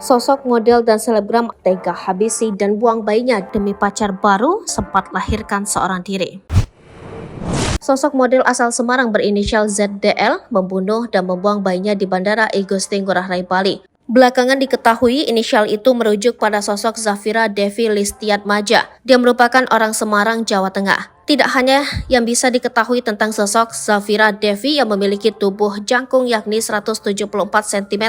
Sosok model dan selebgram tega habisi dan buang bayinya demi pacar baru sempat lahirkan seorang diri. Sosok model asal Semarang berinisial ZDL membunuh dan membuang bayinya di Bandara I Gusti Ngurah Rai Bali. Belakangan diketahui inisial itu merujuk pada sosok Zafira Devi Listiatmaja. Dia merupakan orang Semarang, Jawa Tengah. Tidak hanya yang bisa diketahui tentang sosok Zafira Devi yang memiliki tubuh jangkung yakni 174 cm.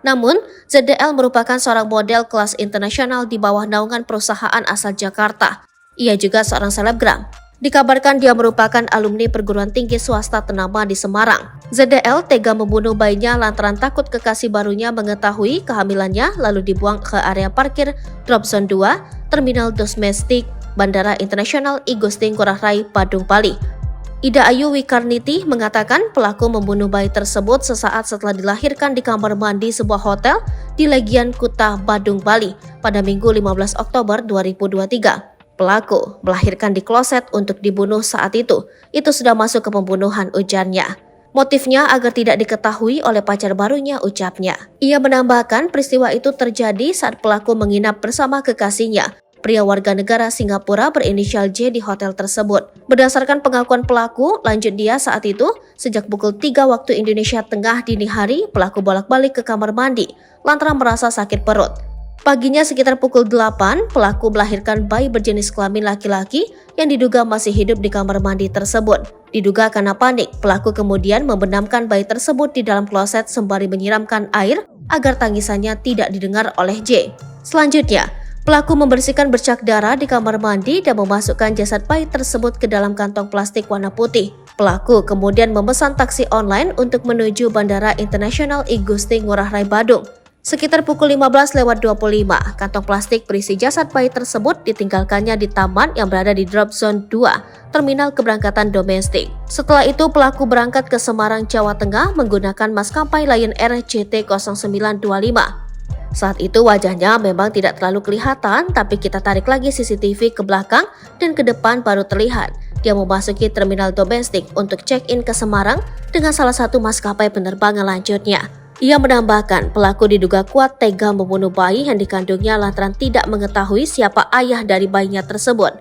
Namun, ZDL merupakan seorang model kelas internasional di bawah naungan perusahaan asal Jakarta. Ia juga seorang selebgram. Dikabarkan dia merupakan alumni perguruan tinggi swasta ternama di Semarang. ZDL tega membunuh bayinya lantaran takut kekasih barunya mengetahui kehamilannya lalu dibuang ke area parkir Drop Zone 2, Terminal Domestik, Bandara Internasional I Gusti Ngurah Rai, Badung, Bali. Ida Ayu Wikarniti mengatakan pelaku membunuh bayi tersebut sesaat setelah dilahirkan di kamar mandi sebuah hotel di Legian Kuta, Badung, Bali pada Minggu 15 Oktober 2023. Pelaku melahirkan di kloset untuk dibunuh saat itu. Itu sudah masuk ke pembunuhan, ujarnya. Motifnya agar tidak diketahui oleh pacar barunya, ucapnya. Ia menambahkan peristiwa itu terjadi saat pelaku menginap bersama kekasihnya, pria warga negara Singapura berinisial J di hotel tersebut. Berdasarkan pengakuan pelaku, lanjut dia saat itu, sejak pukul 3 waktu Indonesia Tengah dini hari, pelaku bolak-balik ke kamar mandi, lantaran merasa sakit perut. Paginya sekitar pukul 8, pelaku melahirkan bayi berjenis kelamin laki-laki yang diduga masih hidup di kamar mandi tersebut. Diduga karena panik, pelaku kemudian membenamkan bayi tersebut di dalam kloset sembari menyiramkan air agar tangisannya tidak didengar oleh J. Selanjutnya, pelaku membersihkan bercak darah di kamar mandi dan memasukkan jasad bayi tersebut ke dalam kantong plastik warna putih. Pelaku kemudian memesan taksi online untuk menuju Bandara Internasional I Gusti Ngurah Rai, Badung. Sekitar pukul 15:25, kantong plastik berisi jasad bayi tersebut ditinggalkannya di taman yang berada di Drop Zone 2, Terminal Keberangkatan Domestik. Setelah itu pelaku berangkat ke Semarang, Jawa Tengah menggunakan maskapai Lion Air JT0925. Saat itu wajahnya memang tidak terlalu kelihatan, tapi kita tarik lagi CCTV ke belakang dan ke depan baru terlihat. Dia memasuki terminal domestik untuk check-in ke Semarang dengan salah satu maskapai penerbangan lanjutnya. Ia menambahkan pelaku diduga kuat tega membunuh bayi yang dikandungnya lantaran tidak mengetahui siapa ayah dari bayinya tersebut.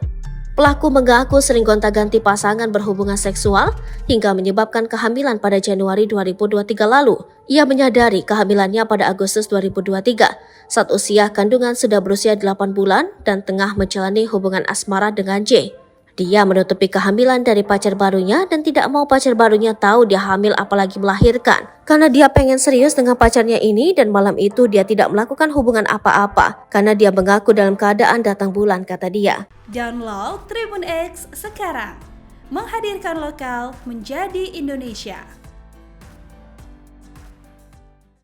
Pelaku mengaku sering gonta-ganti pasangan berhubungan seksual hingga menyebabkan kehamilan pada Januari 2023 lalu. Ia menyadari kehamilannya pada Agustus 2023 saat usia kandungan sudah berusia 8 bulan dan tengah menjalani hubungan asmara dengan J. Dia menutupi kehamilan dari pacar barunya dan tidak mau pacar barunya tahu dia hamil apalagi melahirkan. Karena dia pengen serius dengan pacarnya ini dan malam itu dia tidak melakukan hubungan apa-apa karena dia mengaku dalam keadaan datang bulan, kata dia. Download Tribun X sekarang, menghadirkan lokal menjadi Indonesia.